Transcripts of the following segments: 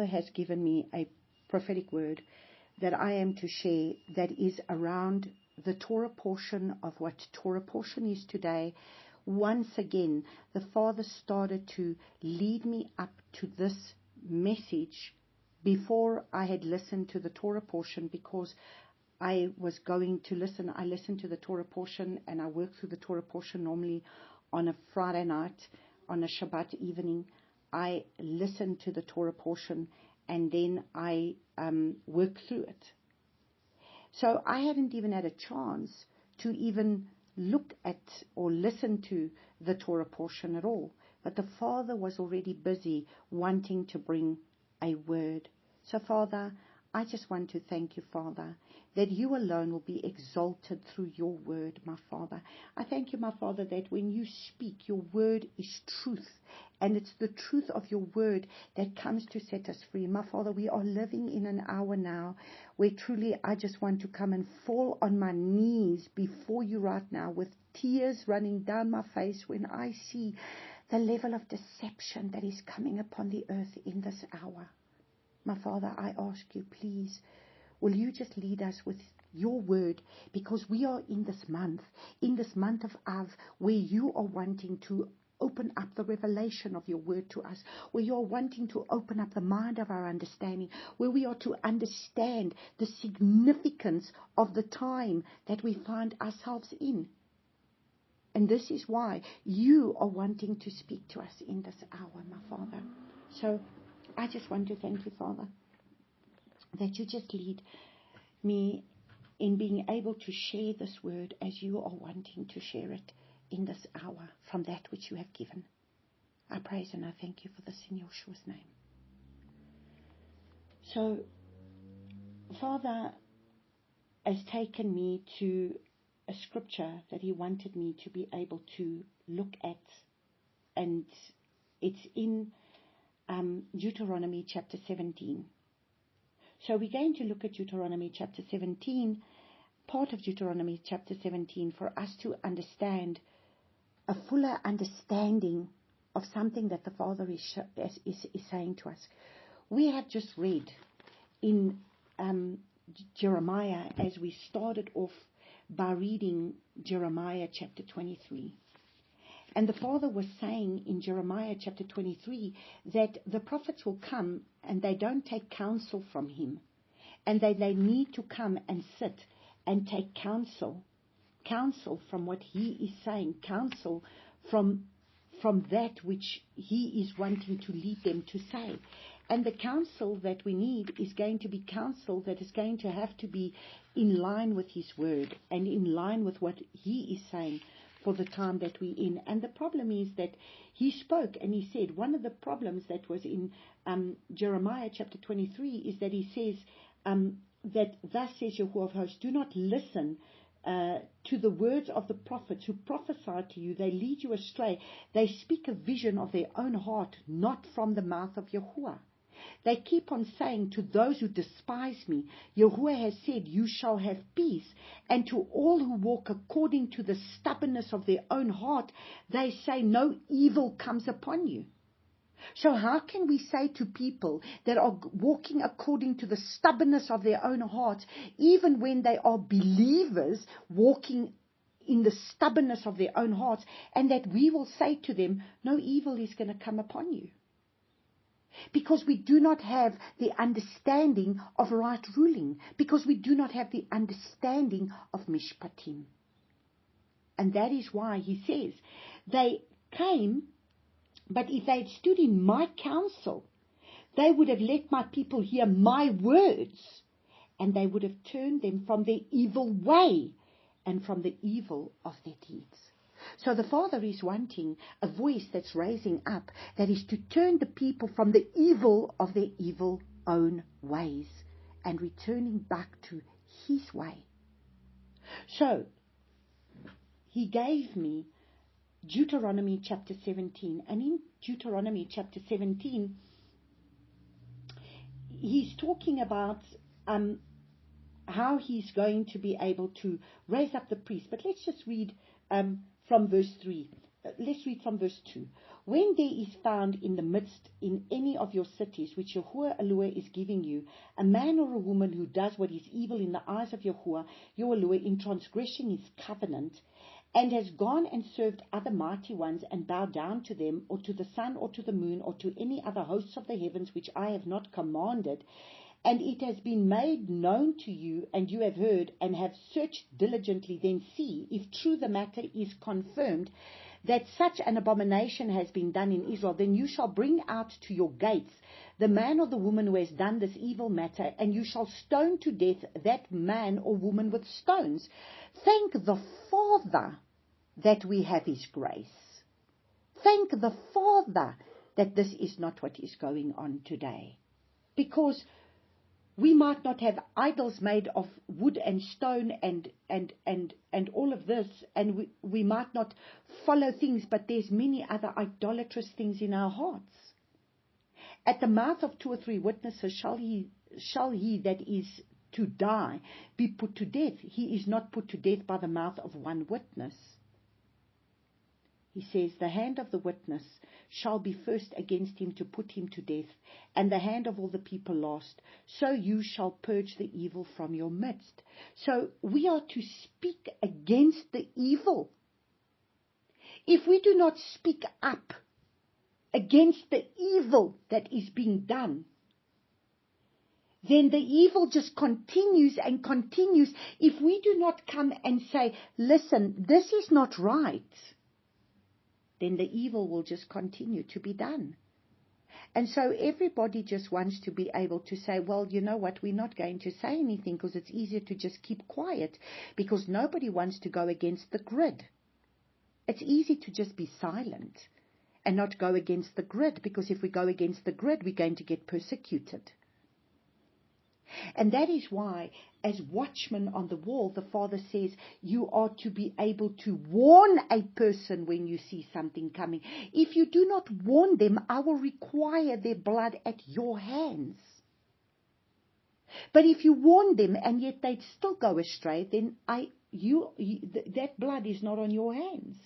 Father has given me a prophetic word that I am to share that is around the Torah portion of what Torah portion is today. Once again, the Father started to lead me up to this message before I had listened to the Torah portion, because I was going to listen. I listened to the Torah portion, and I work through the Torah portion normally on a Friday night, on a Shabbat evening. I listen to the Torah portion, and then I work through it. So I hadn't even had a chance to even look at or listen to the Torah portion at all. But the Father was already busy wanting to bring a word. So, Father, I just want to thank you, Father, that you alone will be exalted through your word, my Father. I thank you, my Father, that when you speak, your word is truth. And it's the truth of your word that comes to set us free. My Father, we are living in an hour now where truly I just want to come and fall on my knees before you right now with tears running down my face when I see the level of deception that is coming upon the earth in this hour. My Father, I ask you, please, will you just lead us with your word, because we are in this month of Av, where you are wanting to open up the revelation of your word to us, where you are wanting to open up the mind of our understanding, where we are to understand the significance of the time that we find ourselves in. And this is why you are wanting to speak to us in this hour, my Father. So I just want to thank you, Father, that you just lead me in being able to share this word as you are wanting to share it in this hour from that which you have given. I praise and I thank you for this in Yeshua's name. So, Father has taken me to a scripture that he wanted me to be able to look at, and it's in Deuteronomy chapter 17. So we're going to look at Deuteronomy chapter 17, part of Deuteronomy chapter 17, for us to understand a fuller understanding of something that the Father is saying to us. We have just read in Jeremiah, as we started off by reading Jeremiah chapter 23. And the Father was saying in Jeremiah chapter 23 that the prophets will come and they don't take counsel from him. And they need to come and sit and take counsel from what he is saying, counsel from that which he is wanting to lead them to say. And the counsel that we need is going to be counsel that is going to have to be in line with his word and in line with what he is saying for the time that we're in. And the problem is that he spoke and he said, one of the problems that was in Jeremiah chapter 23 is that he says that thus says Yahuwah of hosts, do not listen to the words of the prophets who prophesy to you. They lead you astray. They speak a vision of their own heart, not from the mouth of Yahuwah. They keep on saying to those who despise me, Yahuwah has said, you shall have peace. And to all who walk according to the stubbornness of their own heart, they say, no evil comes upon you. So how can we say to people that are walking according to the stubbornness of their own heart, even when they are believers walking in the stubbornness of their own hearts, and that we will say to them, no evil is going to come upon you? Because we do not have the understanding of right ruling, because we do not have the understanding of mishpatim. And that is why he says, they came, but if they had stood in my counsel, they would have let my people hear my words, and they would have turned them from their evil way and from the evil of their deeds. So the Father is wanting a voice that's raising up, that is to turn the people from the evil of their evil own ways and returning back to his way. So he gave me Deuteronomy chapter 17, and in Deuteronomy chapter 17 he's talking about how he's going to be able to raise up the priest. But let's just read from verse 3. let's read from verse 2. When there is found in the midst, in any of your cities, which Yahuwah is giving you, a man or a woman who does what is evil in the eyes of Yahuwah, in transgressing his covenant, and has gone and served other mighty ones, and bowed down to them, or to the sun, or to the moon, or to any other hosts of the heavens, which I have not commanded, and it has been made known to you, and you have heard, and have searched diligently, then see, if true the matter is confirmed, that such an abomination has been done in Israel, then you shall bring out to your gates the man or the woman who has done this evil matter, and you shall stone to death that man or woman with stones. Thank the Father that we have his grace. Thank the Father that this is not what is going on today. Because we might not have idols made of wood and stone and all of this, and we might not follow things, but there's many other idolatrous things in our hearts. At the mouth of 2 or 3 witnesses shall he that is to die be put to death. He is not put to death by the mouth of one witness. He says, the hand of the witness shall be first against him to put him to death, and the hand of all the people last. So you shall purge the evil from your midst. So we are to speak against the evil. If we do not speak up against the evil that is being done, then the evil just continues and continues. If we do not come and say, listen, this is not right, then the evil will just continue to be done. And so everybody just wants to be able to say, well, you know what, we're not going to say anything because it's easier to just keep quiet, because nobody wants to go against the grid. It's easy to just be silent and not go against the grid, because if we go against the grid, we're going to get persecuted. And that is why, as watchmen on the wall, the Father says you are to be able to warn a person when you see something coming. If you do not warn them, I will require their blood at your hands. But if you warn them and yet they still go astray, then that blood is not on your hands.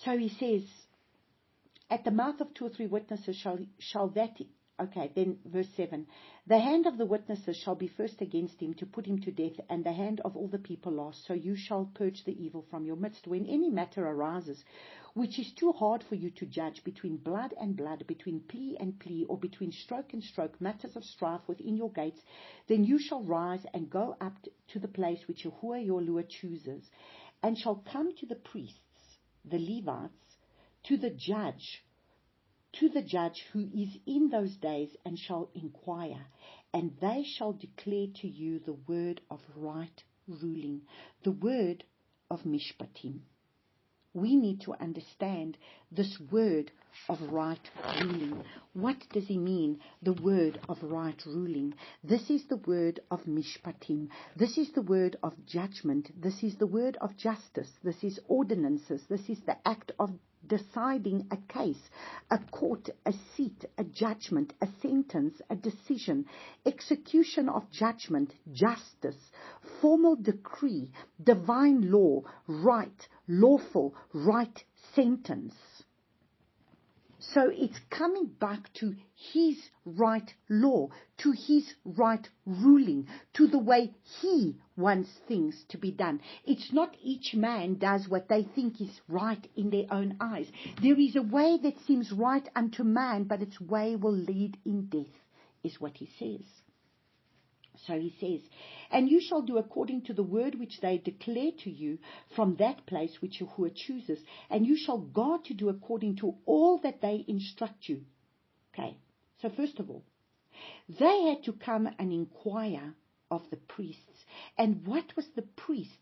So he says, at the mouth of 2 or 3 witnesses shall that... Okay, then verse 7. The hand of the witnesses shall be first against him to put him to death, and the hand of all the people last. So you shall purge the evil from your midst. When any matter arises, which is too hard for you to judge, between blood and blood, between plea and plea, or between stroke and stroke, matters of strife within your gates, then you shall rise and go up to the place which Yahuwah your Lord chooses, and shall come to the priests, the Levites, to the judge who is in those days, and shall inquire, and they shall declare to you the word of right ruling, the word of mishpatim. We need to understand this word of right ruling. What does he mean, the word of right ruling? This is the word of mishpatim. This is the word of judgment. This is the word of justice. This is ordinances. This is the act of deciding a case, a court, a seat, a judgment, a sentence, a decision, execution of judgment, justice, formal decree, divine law, right, lawful, right sentence. So it's coming back to his right law, to his right ruling, to the way he wants things to be done. It's not each man does what they think is right in their own eyes. There is a way that seems right unto man, but its way will lead in death, is what he says. So he says, and you shall do according to the word which they declare to you from that place which Yahuwah chooses, and you shall guard to do according to all that they instruct you. Okay, so first of all, they had to come and inquire of the priests. And what was the priests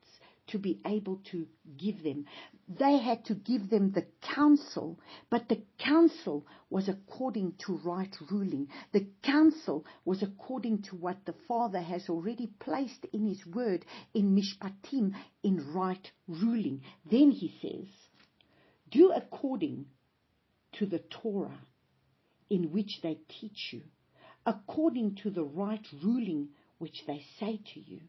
to be able to give them? They had to give them the counsel, but the counsel was according to right ruling. The counsel was according to what the Father has already placed in his word, in mishpatim, in right ruling. Then he says, do according to the Torah in which they teach you, according to the right ruling which they say to you.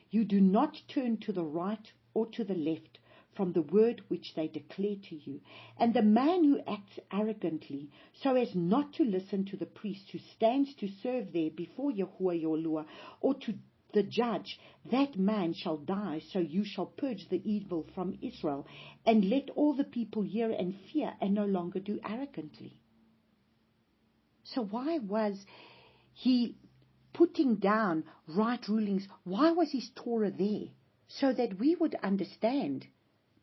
You do not turn to the right or to the left from the word which they declare to you. And the man who acts arrogantly, so as not to listen to the priest who stands to serve there before Yahuwah your Lord, or to the judge, that man shall die. So you shall purge the evil from Israel, and let all the people hear and fear, and no longer do arrogantly. So why was he putting down right rulings? Why was his Torah there? So that we would understand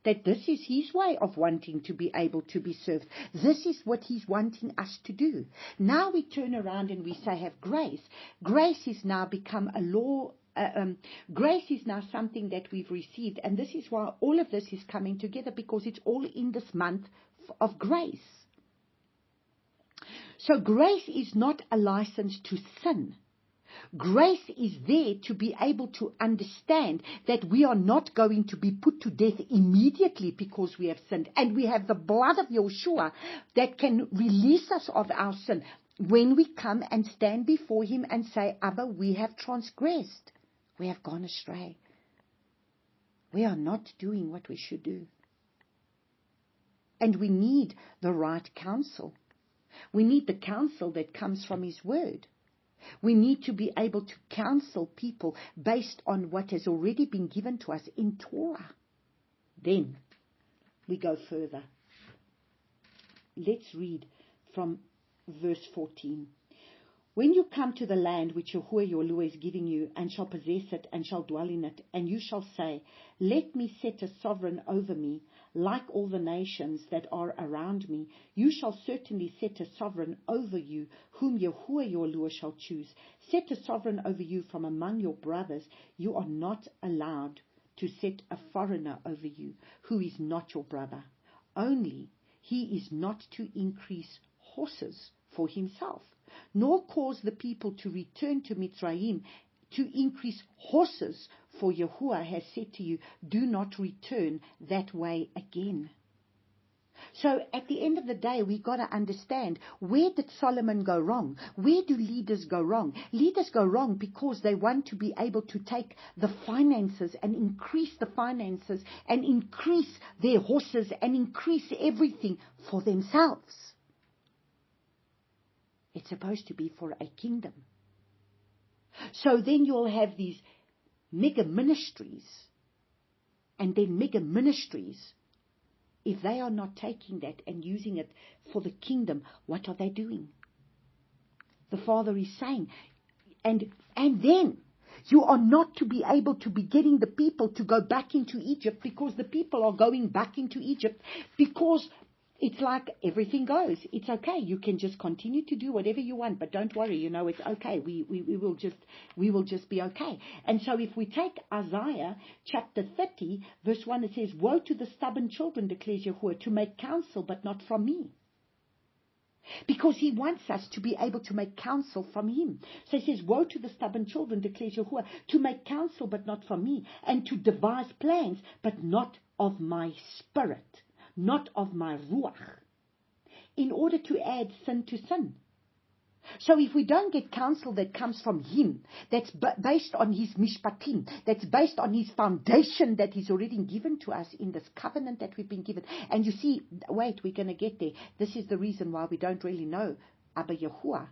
that this is his way of wanting to be able to be served. This is what he's wanting us to do. Now we turn around and we say, have grace. Grace is now become a law. Grace is now something that we've received. And this is why all of this is coming together, because it's all in this month of grace. So grace is not a license to sin. Grace is there to be able to understand that we are not going to be put to death immediately because we have sinned. And we have the blood of Yeshua that can release us of our sin when we come and stand before him and say, Abba, we have transgressed. We have gone astray. We are not doing what we should do. And we need the right counsel. We need the counsel that comes from his word. We need to be able to counsel people based on what has already been given to us in Torah. Then we go further. Let's read from verse 14. When you come to the land which Yahuwah your Lord is giving you, and shall possess it, and shall dwell in it, and you shall say, let me set a sovereign over me, like all the nations that are around me, you shall certainly set a sovereign over you, whom Yahuwah your Lord shall choose. Set a sovereign over you from among your brothers. You are not allowed to set a foreigner over you, who is not your brother. Only he is not to increase horses for himself, nor cause the people to return to Mitzrayim to increase horses, for Yahuwah has said to you, do not return that way again. So at the end of the day, we've got to understand, where did Solomon go wrong? Where do leaders go wrong? Leaders go wrong because they want to be able to take the finances and increase the finances and increase their horses and increase everything for themselves. It's supposed to be for a kingdom. So then you'll have these mega ministries. And then mega ministries, if they are not taking that and using it for the kingdom, what are they doing? The Father is saying, and then you are not to be able to be getting the people to go back into Egypt, because the people are going back into Egypt because it's like everything goes. It's okay. You can just continue to do whatever you want, but don't worry. It's okay. We will just be okay. And so if we take Isaiah chapter 30, verse 1, it says, woe to the stubborn children, declares Yahuwah, to make counsel, but not from me. Because he wants us to be able to make counsel from him. So he says, woe to the stubborn children, declares Yahuwah, to make counsel, but not from me, and to devise plans, but not of my spirit. Not of my ruach, in order to add sin to sin. So if we don't get counsel that comes from him, that's based on his mishpatim, that's based on his foundation that he's already given to us in this covenant that we've been given. And you see, wait, we're going to get there. This is the reason why we don't really know Abba Yahuwah.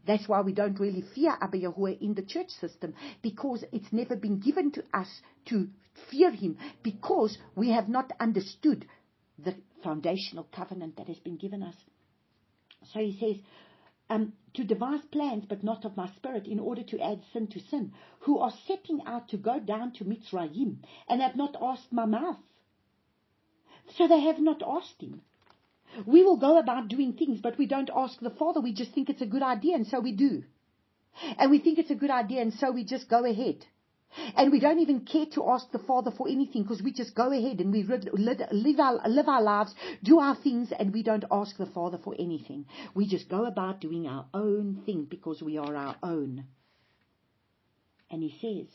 That's why we don't really fear Abba Yahuwah in the church system, because it's never been given to us to fear him, because we have not understood the foundational covenant that has been given us. So he says, to devise plans, but not of my spirit, in order to add sin to sin, who are setting out to go down to Mitzrayim, and have not asked my mouth. So they have not asked him. We will go about doing things, but we don't ask the Father. We just think it's a good idea, and so we do. And we think it's a good idea, and so we just go ahead. And we don't even care to ask the Father for anything, because we just go ahead and we live our lives, do our things, and we don't ask the Father for anything. We just go about doing our own thing because we are our own. And he says,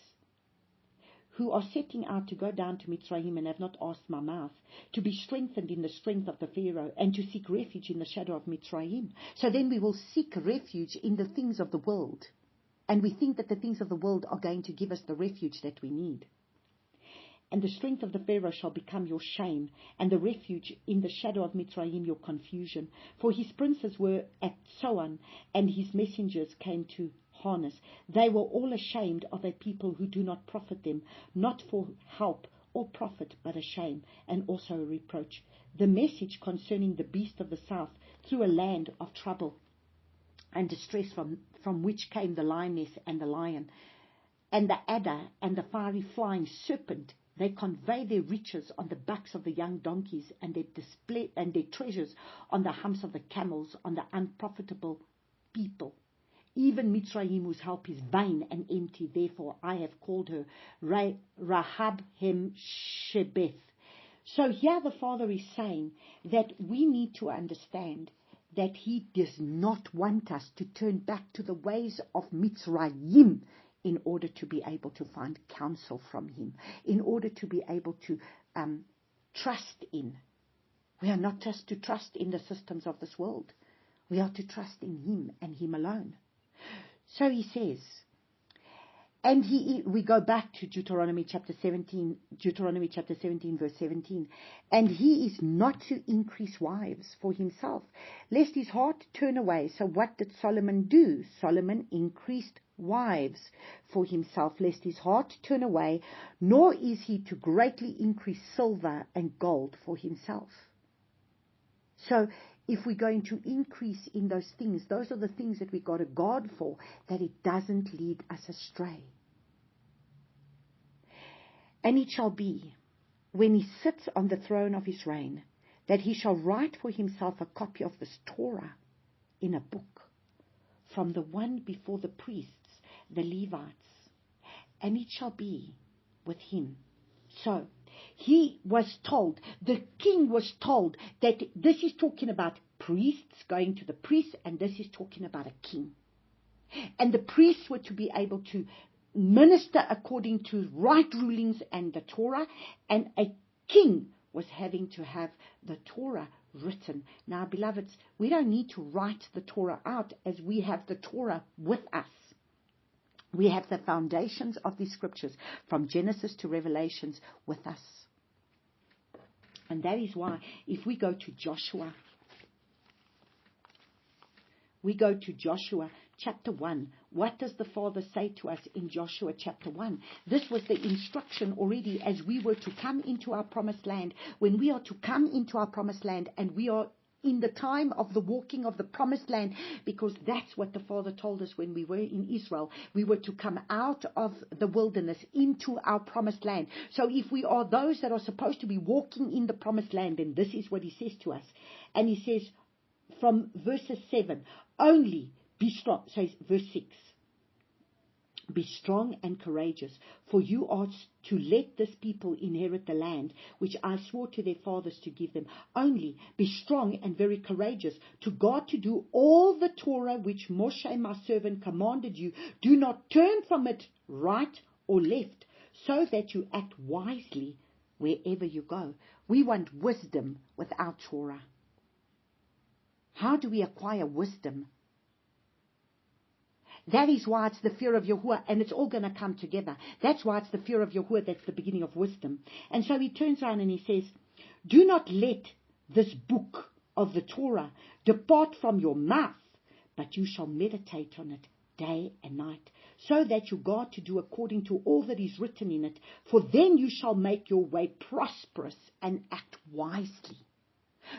who are setting out to go down to Mitzrayim and have not asked my mouth, to be strengthened in the strength of the Pharaoh, and to seek refuge in the shadow of Mitzrayim. So then we will seek refuge in the things of the world. And we think that the things of the world are going to give us the refuge that we need. and the strength of the Pharaoh shall become your shame, and the refuge in the shadow of Mitzrayim your confusion. For his princes were at Soan, and his messengers came to harness. They were all ashamed of a people who do not profit them, not for help or profit, but a shame, and also a reproach. The message concerning the beast of the south through a land of trouble and distress, from which came the lioness and the lion, and the adder and the fiery flying serpent. They convey their riches on the backs of the young donkeys, and their treasures on the humps of the camels, on the unprofitable people. Even Mitzrayim, whose help is vain and empty, therefore I have called her Rahab Hem Shebeth. So here the Father is saying that we need to understand that He does not want us to turn back to the ways of Mitzrayim in order to be able to find counsel from Him, in order to be able to trust in. We are not just to trust in the systems of this world. We are to trust in Him and Him alone. So He says, and we go back to Deuteronomy chapter 17, verse 17. And he is not to increase wives for himself, lest his heart turn away. So what did Solomon do? Solomon increased wives for himself, lest his heart turn away, nor is he to greatly increase silver and gold for himself. So if we're going to increase in those things, those are the things that we got to guard for, that it doesn't lead us astray. And it shall be, when he sits on the throne of his reign, that he shall write for himself a copy of this Torah in a book, from the one before the priests, the Levites, and it shall be with him. So, he was told, the king was told, that this is talking about priests going to the priests, and this is talking about a king. And the priests were to be able to minister according to right rulings and the Torah, and a king was having to have the Torah written. Now, beloveds, we don't need to write the Torah out, as we have the Torah with us. We have the foundations of these scriptures from Genesis to Revelations with us. And that is why if we go to Joshua chapter 1, what does the Father say to us in Joshua chapter 1? This was the instruction already as we were to come into our promised land. When we are to come into our promised land, and we are in the time of the walking of the promised land, because that's what the Father told us when we were in Israel. We were to come out of the wilderness into our promised land. So if we are those that are supposed to be walking in the promised land, then this is what He says to us. And He says from verses 7, only be strong. So verse 6, be strong and courageous, for you are to let this people inherit the land which I swore to their fathers to give them. Only be strong and very courageous, to guard to do all the Torah which Moshe my servant commanded you. Do not turn from it right or left, so that you act wisely wherever you go. We want wisdom without Torah. How do we acquire wisdom? That is why it's the fear of Yahuwah, and it's all going to come together. That's why it's the fear of Yahuwah that's the beginning of wisdom. And so He turns around and He says, do not let this book of the Torah depart from your mouth, but you shall meditate on it day and night, so that you guard to do according to all that is written in it. For then you shall make your way prosperous and act wisely.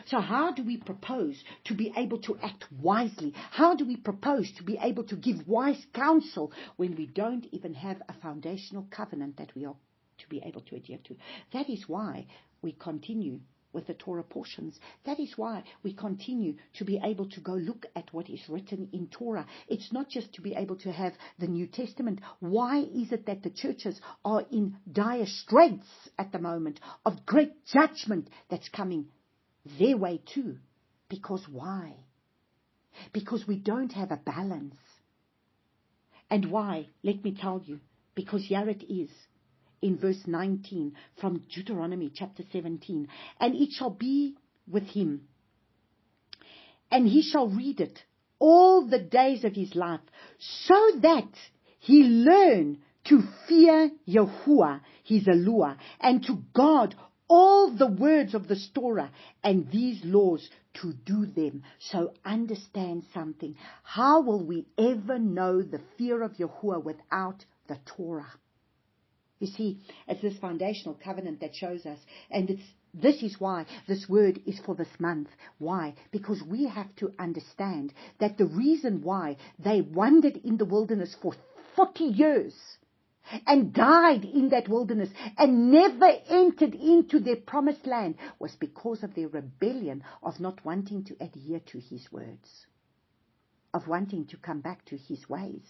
So how do we propose to be able to act wisely? How do we propose to be able to give wise counsel when we don't even have a foundational covenant that we are to be able to adhere to? That is why we continue with the Torah portions. That is why we continue to be able to go look at what is written in Torah. It's not just to be able to have the New Testament. Why is it that the churches are in dire straits at the moment of great judgment that's coming their way too? Because why? Because we don't have a balance. And why? Let me tell you. Because here it is in verse 19 from Deuteronomy chapter 17. And it shall be with him, and he shall read it all the days of his life, so that he learn to fear Yahuwah, his allure, and to guard all the words of the Torah and these laws to do them. So understand something. How will we ever know the fear of Yahuwah without the Torah? You see, it's this foundational covenant that shows us, and this is why this word is for this month. Why? Because we have to understand that the reason why they wandered in the wilderness for 40 years and died in that wilderness and never entered into their promised land was because of their rebellion of not wanting to adhere to his words, of wanting to come back to his ways,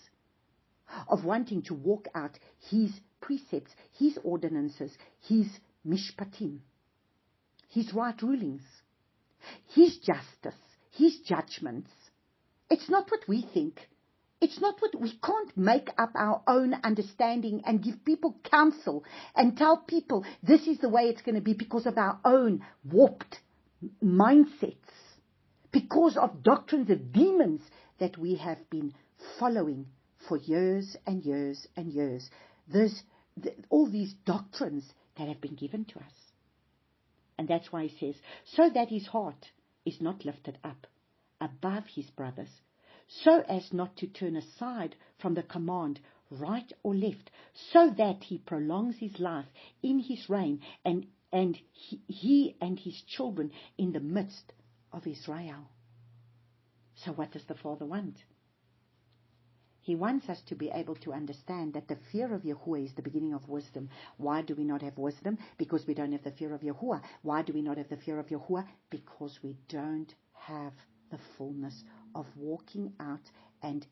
of wanting to walk out his precepts, his ordinances, his mishpatim, his right rulings, his justice, his judgments. It's not what we think. It's not what we can't make up our own understanding and give people counsel and tell people this is the way it's going to be because of our own warped mindsets, because of doctrines of demons that we have been following for years and years and years. All these doctrines that have been given to us. And that's why he says, so that his heart is not lifted up above his brothers, so as not to turn aside from the command right or left, so that he prolongs his life in his reign, and he and his children in the midst of Israel. So what does the Father want? He wants us to be able to understand that the fear of Yahuwah is the beginning of wisdom. Why do we not have wisdom? Because we don't have the fear of Yahuwah. Why do we not have the fear of Yahuwah? Because we don't have the fullness of walking out and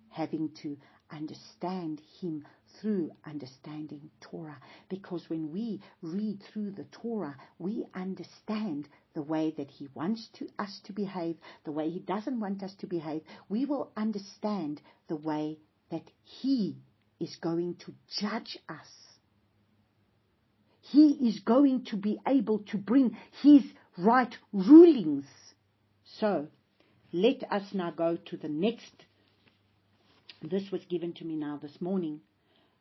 having to understand him through understanding Torah. Because when we read through the Torah, we understand the way that he wants us to behave, the way he doesn't want us to behave. We will understand the way that he is going to judge us. He is going to be able to bring his right rulings. So, let us now go to the next. This was given to me now this morning,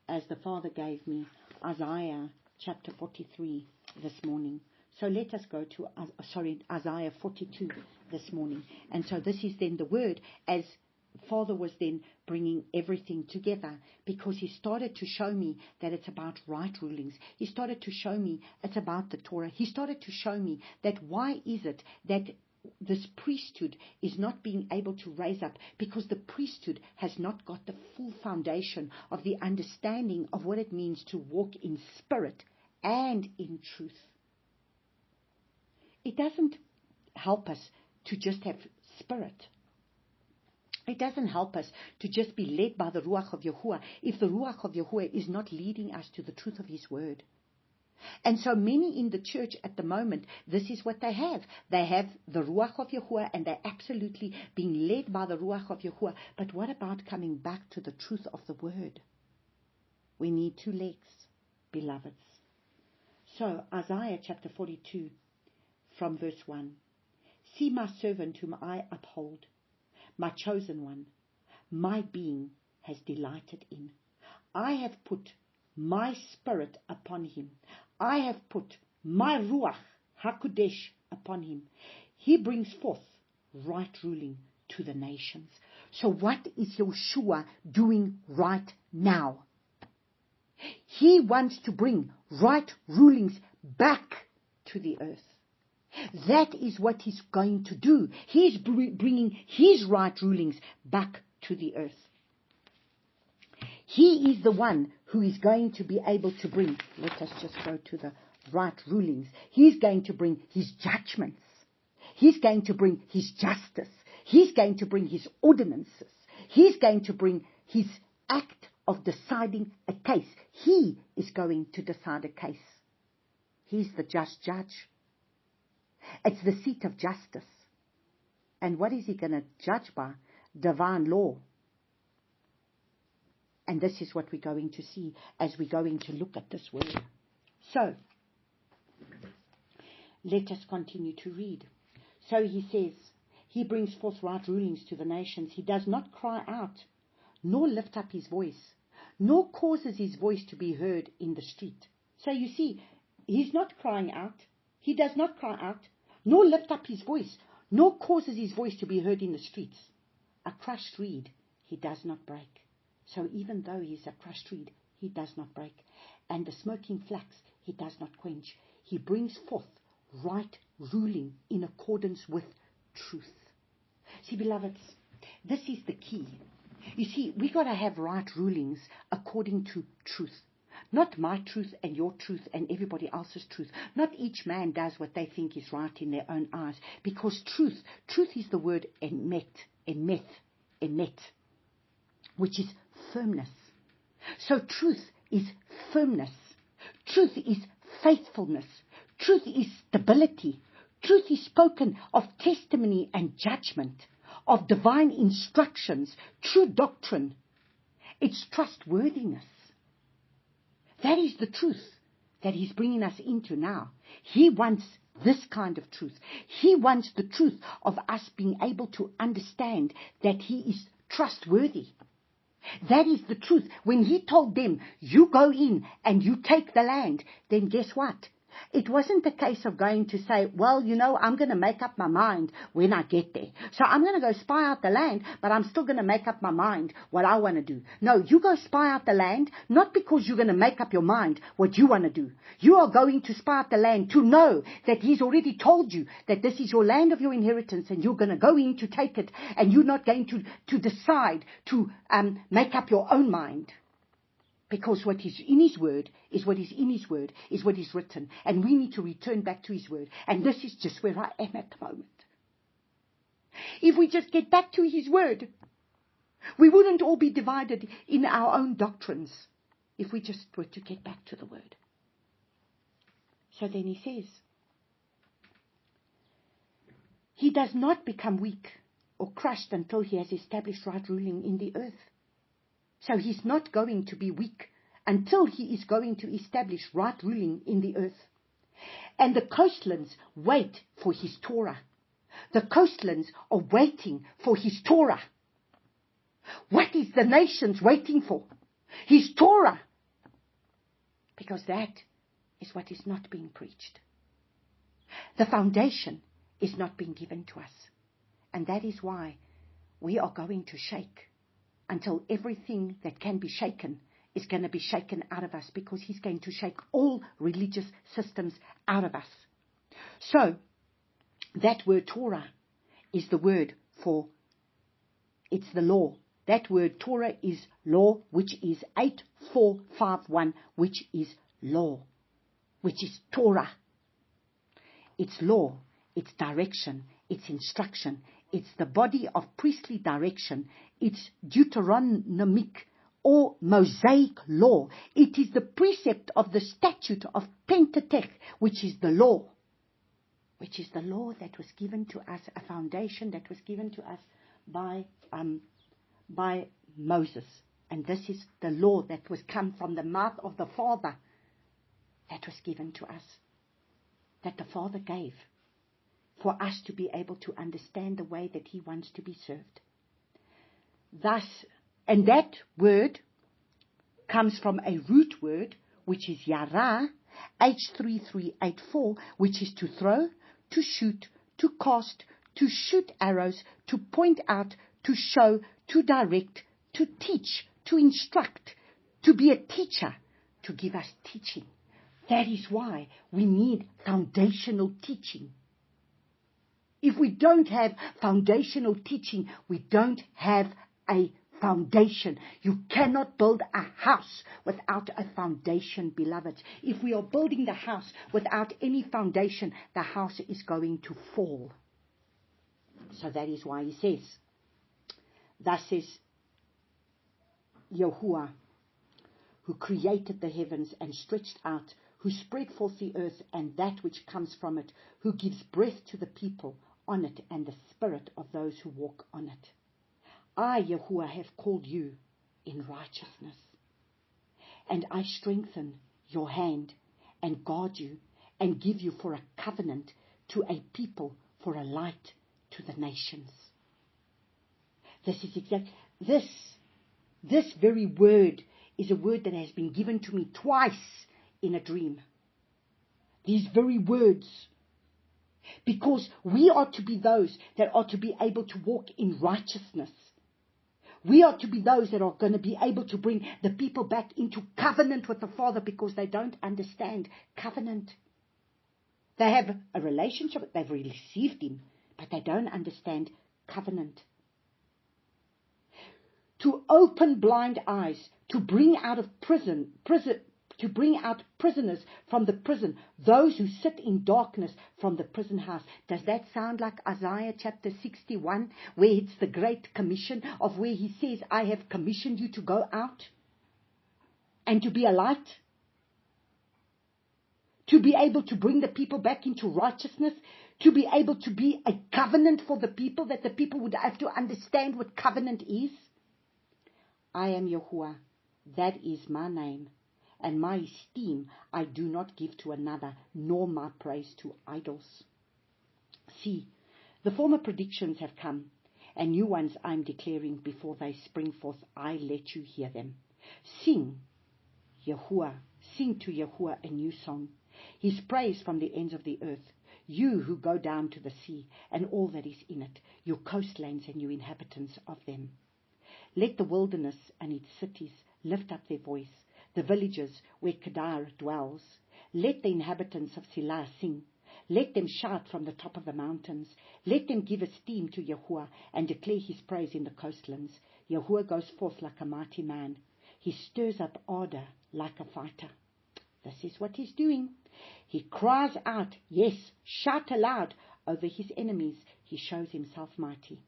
as the Father gave me Isaiah chapter 43 this morning. So let us go to Isaiah 42 this morning. And so this is then the word, as Father was then bringing everything together, because he started to show me that it's about right rulings. He started to show me it's about the Torah. He started to show me that why is it that this priesthood is not being able to raise up, because the priesthood has not got the full foundation of the understanding of what it means to walk in spirit and in truth. It doesn't help us to just have spirit. It doesn't help us to just be led by the Ruach of Yahuwah if the Ruach of Yahuwah is not leading us to the truth of his word. And so many in the church at the moment, this is what they have. They have the Ruach of Yahuwah and they're absolutely being led by the Ruach of Yahuwah. But what about coming back to the truth of the word? We need two legs, beloveds. So Isaiah chapter 42 from verse 1. See my servant whom I uphold, my chosen one, my being has delighted in. I have put my spirit upon him. I have put my Ruach HaKodesh upon him. He brings forth right ruling to the nations. So what is Yeshua doing right now? He wants to bring right rulings back to the earth. That is what he's going to do. He's bringing his right rulings back to the earth. He is the one who is going to be able to bring, let us just go to the right rulings. He's going to bring his judgments. He's going to bring his justice. He's going to bring his ordinances. He's going to bring his act of deciding a case. He is going to decide a case. He's the just judge. It's the seat of justice. And what is he going to judge by? Divine law. And this is what we're going to see as we're going to look at this word. So, let us continue to read. So he says, he brings forth right rulings to the nations. He does not cry out, nor lift up his voice, nor causes his voice to be heard in the street. So you see, he's not crying out. He does not cry out, nor lift up his voice, nor causes his voice to be heard in the streets. A crushed reed he does not break. So even though he's a crushed reed, he does not break. And the smoking flax he does not quench. He brings forth right ruling in accordance with truth. See, beloveds, this is the key. You see, we got to have right rulings according to truth. Not my truth and your truth and everybody else's truth. Not each man does what they think is right in their own eyes. Because truth is the word emet, which is firmness. So truth is firmness. Truth is faithfulness. Truth is stability. Truth is spoken of testimony and judgment, of divine instructions, true doctrine. It's trustworthiness. That is the truth that he's bringing us into now. He wants this kind of truth. He wants the truth of us being able to understand that he is trustworthy. That is the truth. When he told them, you go in and you take the land, then guess what? It wasn't a case of going to say, well, I'm going to make up my mind when I get there. So I'm going to go spy out the land, but I'm still going to make up my mind what I want to do. No, you go spy out the land, not because you're going to make up your mind what you want to do. You are going to spy out the land to know that he's already told you that this is your land of your inheritance and you're going to go in to take it, and you're not going to decide to make up your own mind. Because what is in his word is what is in his word, is what is written. And we need to return back to his word. And this is just where I am at the moment. If we just get back to his word, we wouldn't all be divided in our own doctrines if we just were to get back to the word. So then he says, he does not become weak or crushed until he has established right ruling in the earth. So he's not going to be weak until he is going to establish right ruling in the earth. And the coastlands wait for his Torah. The coastlands are waiting for his Torah. What is the nations waiting for? His Torah. Because that is what is not being preached. The foundation is not being given to us. And that is why we are going to shake until everything that can be shaken is going to be shaken out of us, because he's going to shake all religious systems out of us. So, that word Torah is the word for, it's the law. That word Torah is law, which is 8451, which is law, which is Torah. It's law, it's direction, it's instruction. It's the body of priestly direction. It's Deuteronomic or Mosaic law. It is the precept of the statute of Pentateuch, which is the law. Which is the law that was given to us, a foundation that was given to us by Moses. And this is the law that was come from the mouth of the Father that was given to us, that the Father gave, for us to be able to understand the way that he wants to be served. Thus, and that word comes from a root word, which is yara, H3384, which is to throw, to shoot, to cast, to shoot arrows, to point out, to show, to direct, to teach, to instruct, to be a teacher, to give us teaching. That is why we need foundational teaching. If we don't have foundational teaching, we don't have a foundation. You cannot build a house without a foundation, beloved. If we are building the house without any foundation, the house is going to fall. So that is why he says, thus says Yahuwah, who created the heavens and stretched out, who spread forth the earth and that which comes from it, who gives breath to the people on it and the spirit of those who walk on it. I, Yahuwah, have called you in righteousness, and I strengthen your hand and guard you and give you for a covenant to a people, for a light to the nations. This is this very word is a word that has been given to me twice in a dream. These very words. Because we are to be those that are to be able to walk in righteousness. We are to be those that are going to be able to bring the people back into covenant with the Father, because they don't understand covenant. They have a relationship, they've received Him, but they don't understand covenant. To open blind eyes, to bring out of to bring out prisoners from the prison, those who sit in darkness from the prison house. Does that sound like Isaiah chapter 61, where it's the Great Commission, of where He says, I have commissioned you to go out and to be a light? To be able to bring the people back into righteousness, to be able to be a covenant for the people, that the people would have to understand what covenant is. I am Yahuwah, that is my name, and my esteem I do not give to another, nor my praise to idols. See, the former predictions have come, and new ones I am declaring before they spring forth. I let you hear them. Sing, Yahuwah, sing to Yahuwah a new song, His praise from the ends of the earth. You who go down to the sea, and all that is in it, your coastlands and you inhabitants of them. Let the wilderness and its cities lift up their voice, the villages where Kedar dwells. Let the inhabitants of Selah sing. Let them shout from the top of the mountains. Let them give esteem to Yahuwah and declare His praise in the coastlands. Yahuwah goes forth like a mighty man. He stirs up ardor like a fighter. This is what He's doing. He cries out, yes, shout aloud over His enemies. He shows Himself mighty.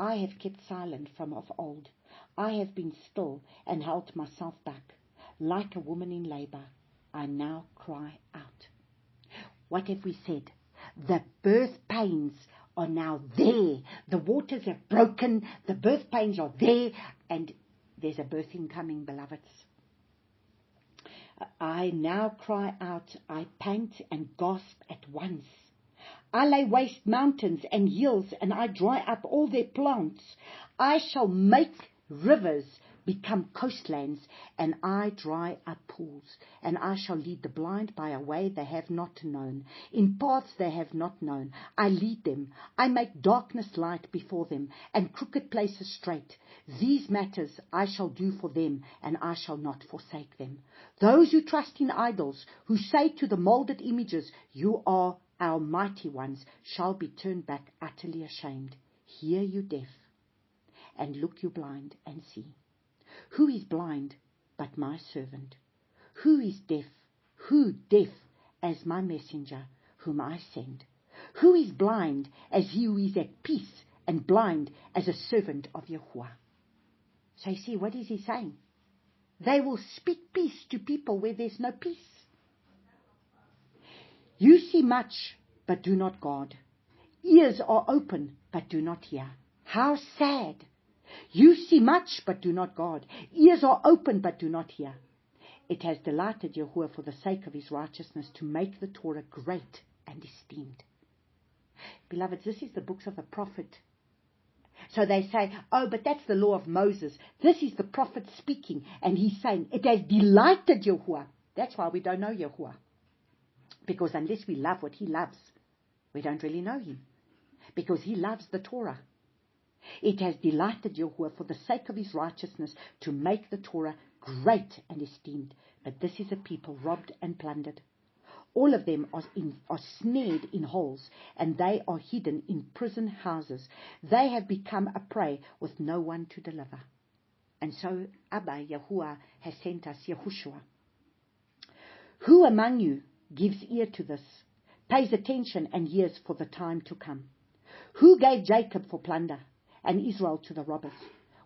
I have kept silent from of old. I have been still and held myself back. Like a woman in labor, I now cry out. What have we said? The birth pains are now there. The waters have broken. The birth pains are there. And there's a birthing coming, beloveds. I now cry out. I pant and gasp at once. I lay waste mountains and hills, and I dry up all their plants. I shall make rivers become coastlands, and I dry up pools, and I shall lead the blind by a way they have not known, in paths they have not known. I lead them. I make darkness light before them, and crooked places straight. These matters I shall do for them, and I shall not forsake them. Those who trust in idols, who say to the molded images, you are our mighty ones, shall be turned back utterly ashamed. Hear, you deaf, and look, you blind, and see. Who is blind but my servant? Who is deaf? Who deaf as my messenger whom I send? Who is blind as he who is at peace, and blind as a servant of Yahuwah? So you see, what is he saying? They will speak peace to people where there's no peace. You see much, but do not guard. Ears are open, but do not hear. How sad! You see much, but do not guard. Ears are open, but do not hear. It has delighted Yahuwah for the sake of His righteousness to make the Torah great and esteemed. Beloveds, this is the books of the prophet. So they say, oh, but that's the law of Moses. This is the prophet speaking, and he's saying, it has delighted Yahuwah. That's why we don't know Yahuwah. Because unless we love what He loves, we don't really know Him. Because He loves the Torah. It has delighted Yahuwah for the sake of His righteousness to make the Torah great and esteemed. But this is a people robbed and plundered. All of them are snared in holes, and they are hidden in prison houses. They have become a prey with no one to deliver. And so Abba, Yahuwah, has sent us Yahushua. Who among you gives ear to this, pays attention and hears for the time to come? Who gave Jacob for plunder and Israel to the robbers?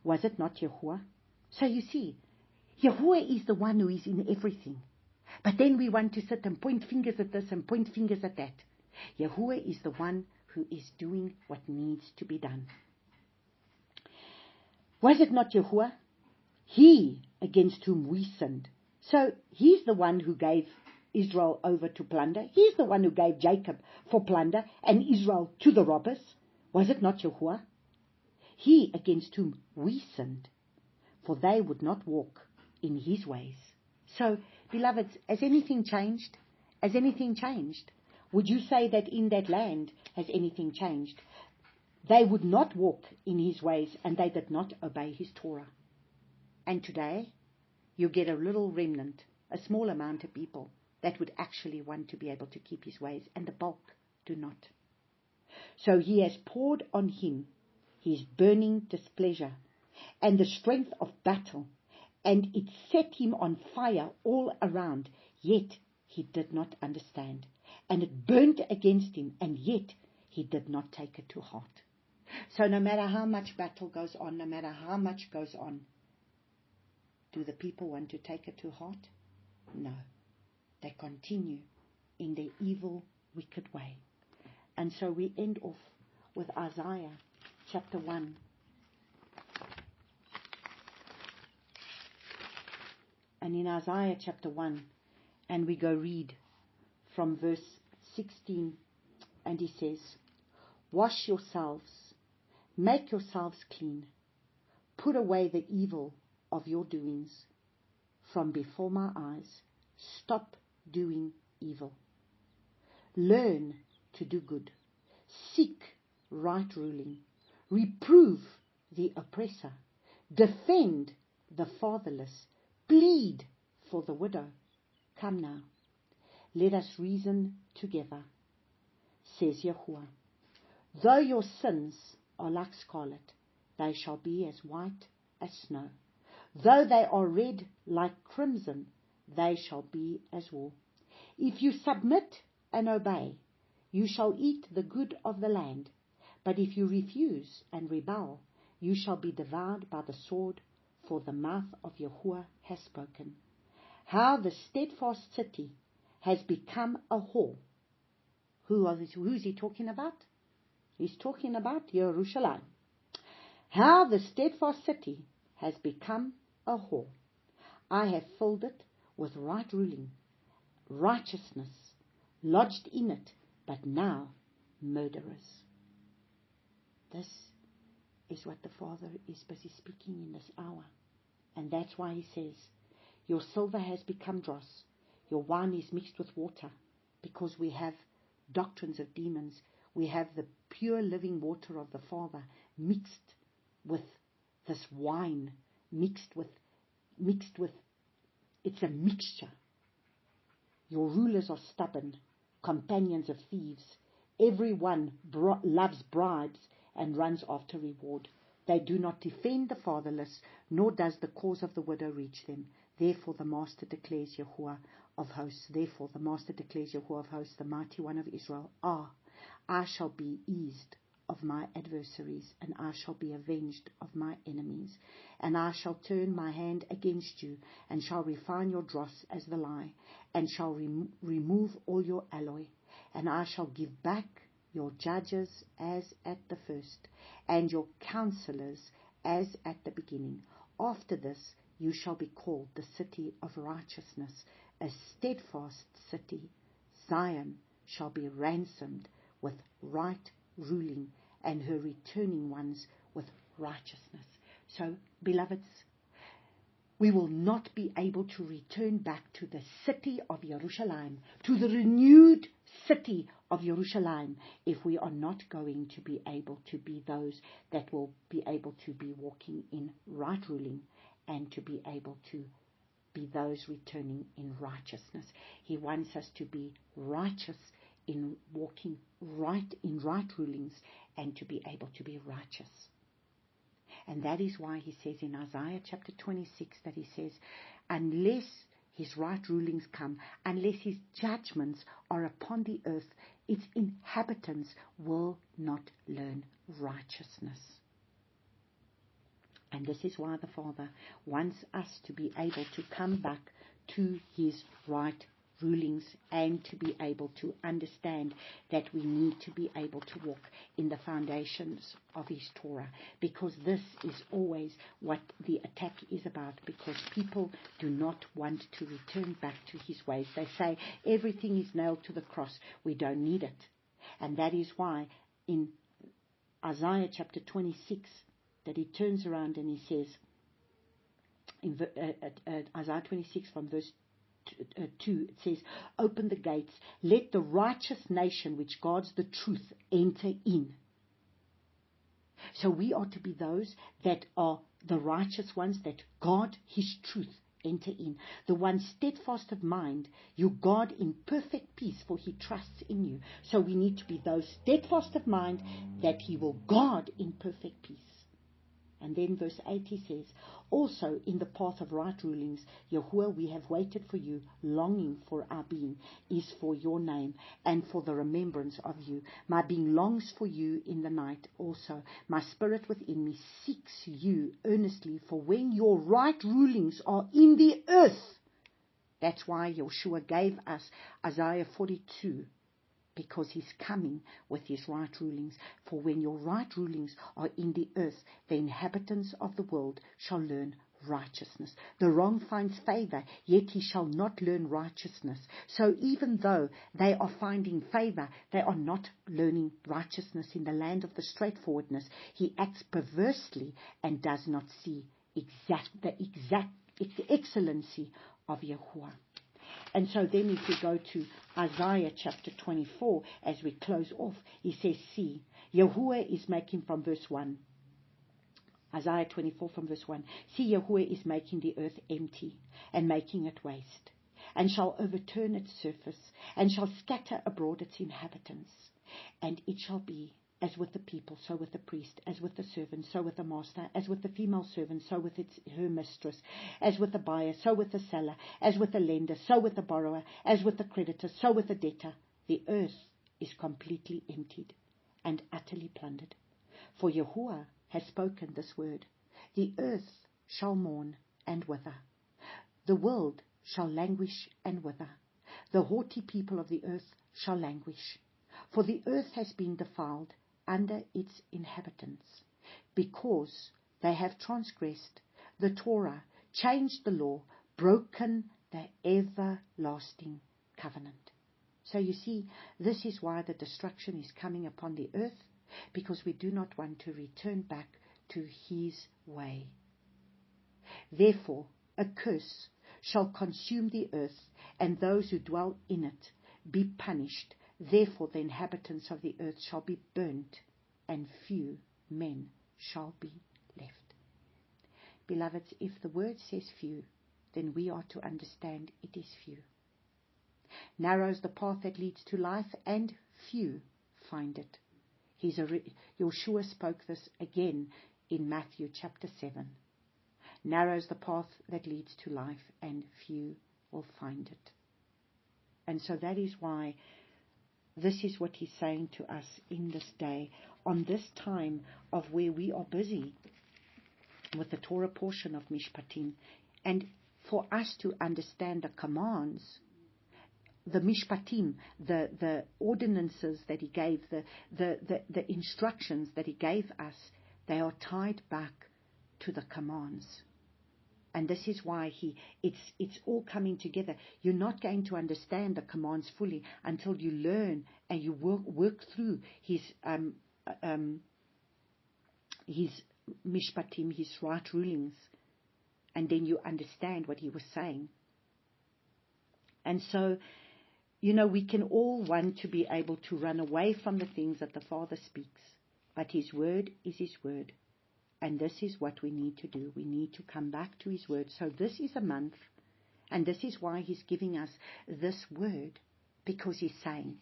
Was it not Yahuwah? So you see, Yahuwah is the one who is in everything. But then we want to sit and point fingers at this and point fingers at that. Yahuwah is the one who is doing what needs to be done. Was it not Yahuwah? He against whom we sinned. So He's the one who gave Israel over to plunder. He's the one who gave Jacob for plunder and Israel to the robbers. Was it not Yahuwah? He against whom we sinned, for they would not walk in his ways. So, beloveds, has anything changed? Has anything changed? Would you say that in that land has anything changed? They would not walk in his ways, and they did not obey his Torah. And today, you get a little remnant, a small amount of people that would actually want to be able to keep his ways, and the bulk do not. So he has poured on him his burning displeasure and the strength of battle, and it set him on fire all around, yet he did not understand. And it burnt against him, and yet he did not take it to heart. So no matter how much battle goes on, no matter how much goes on, do the people want to take it to heart? No. They continue in their evil, wicked way. And so we end off with Isaiah chapter 1. And in Isaiah chapter 1, and we go read from verse 16, and he says, "Wash yourselves, make yourselves clean, put away the evil of your doings from before my eyes. Stop doing evil. Learn to do good. Seek right ruling. Reprove the oppressor. Defend the fatherless. Plead for the widow. Come now, let us reason together, says Yahuwah. Though your sins are like scarlet, they shall be as white as snow. Though they are red like crimson, they shall be as wool. If you submit and obey, you shall eat the good of the land. But if you refuse and rebel, you shall be devoured by the sword, for the mouth of Yahuwah has spoken. How the steadfast city has become a whore." Who's he talking about? He's talking about Jerusalem. "How the steadfast city has become a whore. I have filled it with right ruling, righteousness lodged in it, but now murderers." This is what the Father is busy speaking in this hour. And that's why he says, your silver has become dross, your wine is mixed with water, because we have doctrines of demons. We have the pure living water of the Father mixed with this wine, mixed with, it's a mixture. Your rulers are stubborn, companions of thieves. Everyone loves bribes and runs after reward. They do not defend the fatherless, nor does the cause of the widow reach them. Therefore the Master declares Yahuwah of hosts. Therefore the Master declares Yahuwah of hosts, the mighty one of Israel. I shall be eased of my adversaries, and I shall be avenged of my enemies. And I shall turn my hand against you, and shall refine your dross as the lye, and shall remove all your alloy. And I shall give back your judges as at the first, and your counselors as at the beginning. After this you shall be called the city of righteousness, a steadfast city. Zion shall be ransomed with right ruling, and her returning ones with righteousness. So, beloveds, we will not be able to return back to the city of Jerusalem, to the renewed city of Jerusalem, if we are not going to be able to be those that will be able to be walking in right ruling, and to be able to be those returning in righteousness. He wants us to be righteous in walking right in right rulings, and to be able to be righteous. And that is why he says in Isaiah chapter 26 that he says, unless his right rulings come, unless his judgments are upon the earth, its inhabitants will not learn righteousness. And this is why the Father wants us to be able to come back to his right rulings, and to be able to understand that we need to be able to walk in the foundations of his Torah, because this is always what the attack is about, because people do not want to return back to his ways. They say everything is nailed to the cross, we don't need it. And that is why in Isaiah chapter 26 that he turns around and he says, in Isaiah 26 from verse 2, it says, open the gates, let the righteous nation which guards the truth enter in. So we are to be those that are the righteous ones that guard his truth, enter in. The one steadfast of mind, you guard in perfect peace, for he trusts in you. So we need to be those steadfast of mind that he will guard in perfect peace. And then verse 8 he says, also in the path of right rulings, Yahuwah, we have waited for you, longing for our being is for your name and for the remembrance of you. My being longs for you in the night also. My spirit within me seeks you earnestly, for when your right rulings are in the earth. That's why Yeshua gave us Isaiah 42. Because he's coming with his right rulings. For when your right rulings are in the earth, the inhabitants of the world shall learn righteousness. The wrong finds favor, yet he shall not learn righteousness. So even though they are finding favor, they are not learning righteousness in the land of the straightforwardness. He acts perversely and does not see the excellency of Yahuwah. And so then if we go to Isaiah chapter 24, as we close off, he says, see, Yahuwah is making from verse 1. Isaiah 24 from verse 1. See, Yahuwah is making the earth empty and making it waste, and shall overturn its surface, and shall scatter abroad its inhabitants. And it shall be as with the people, so with the priest, as with the servant, so with the master, as with the female servant, so with her mistress, as with the buyer, so with the seller, as with the lender, so with the borrower, as with the creditor, so with the debtor. The earth is completely emptied and utterly plundered. For Yahuwah has spoken this word. The earth shall mourn and wither. The world shall languish and wither. The haughty people of the earth shall languish. For the earth has been defiled under its inhabitants, because they have transgressed the Torah, changed the law, broken the everlasting covenant. So you see, this is why the destruction is coming upon the earth, because we do not want to return back to his way. Therefore, a curse shall consume the earth, and those who dwell in it be punished. Therefore the inhabitants of the earth shall be burnt, and few men shall be left. Beloveds, if the word says few, then we are to understand it is few. Narrow is the path that leads to life, and few find it. Yeshua spoke this again in Matthew chapter 7. Narrow is the path that leads to life, and few will find it. And so that is why this is what he's saying to us in this day, on this time of where we are busy with the Torah portion of Mishpatim. And for us to understand the commands, the Mishpatim, the ordinances that he gave, the instructions that he gave us, they are tied back to the commands. And this is why it's all coming together. You're not going to understand the commands fully until you learn and you work through his mishpatim, his right rulings, and then you understand what he was saying. And so, we can all want to be able to run away from the things that the Father speaks, but his word is his word. And this is what we need to do. We need to come back to his word. So this is a month, and this is why he's giving us this word, because he's saying,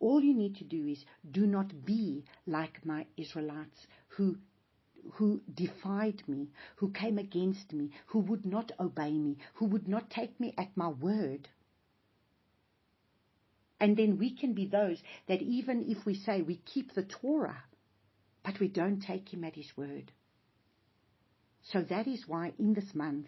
all you need to do is do not be like my Israelites who defied me, who came against me, who would not obey me, who would not take me at my word. And then we can be those that even if we say we keep the Torah, but we don't take him at his word. So that is why in this month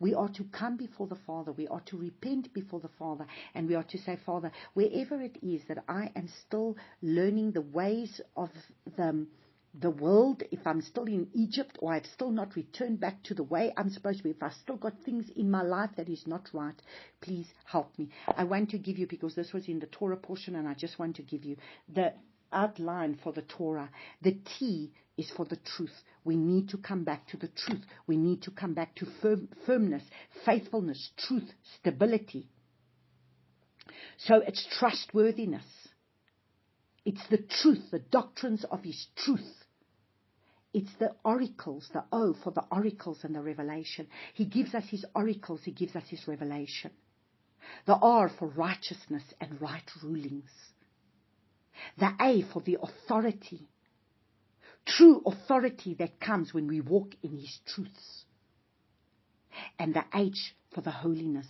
we are to come before the Father, we are to repent before the Father, and we are to say, Father, wherever it is that I am still learning the ways of the world, if I'm still in Egypt, or I've still not returned back to the way I'm supposed to be, if I've still got things in my life that is not right, please help me. I want to give you, because this was in the Torah portion, and I just want to give you the outline for the Torah. The T is for the truth. We need to come back to the truth. We need to come back to firmness, faithfulness, truth, stability. So it's trustworthiness. It's the truth, the doctrines of His truth. It's the oracles, the O for the oracles and the revelation. He gives us His oracles, He gives us His revelation. The R for righteousness and right rulings. The A for the authority. True authority that comes when we walk in His truths. And the H for the holiness.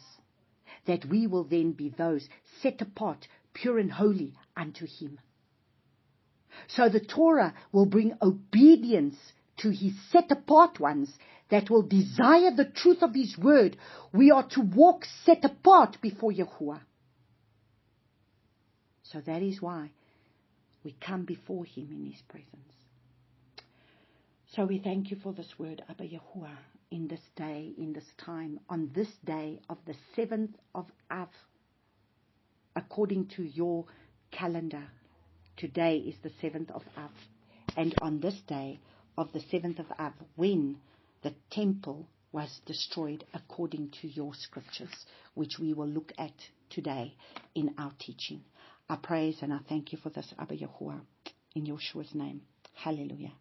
That we will then be those set apart, pure and holy unto Him. So the Torah will bring obedience to His set apart ones that will desire the truth of His word. We are to walk set apart before Yahuwah. So that is why we come before Him in His presence. So we thank You for this word, Abba Yahuwah, in this day, in this time, on this day of the 7th of Av, according to Your calendar. Today is the 7th of Av. And on this day of the 7th of Av, when the temple was destroyed according to Your scriptures, which we will look at today in our teaching. I praise and I thank You for this, Abba Yahuwah, in Yeshua's name. Hallelujah.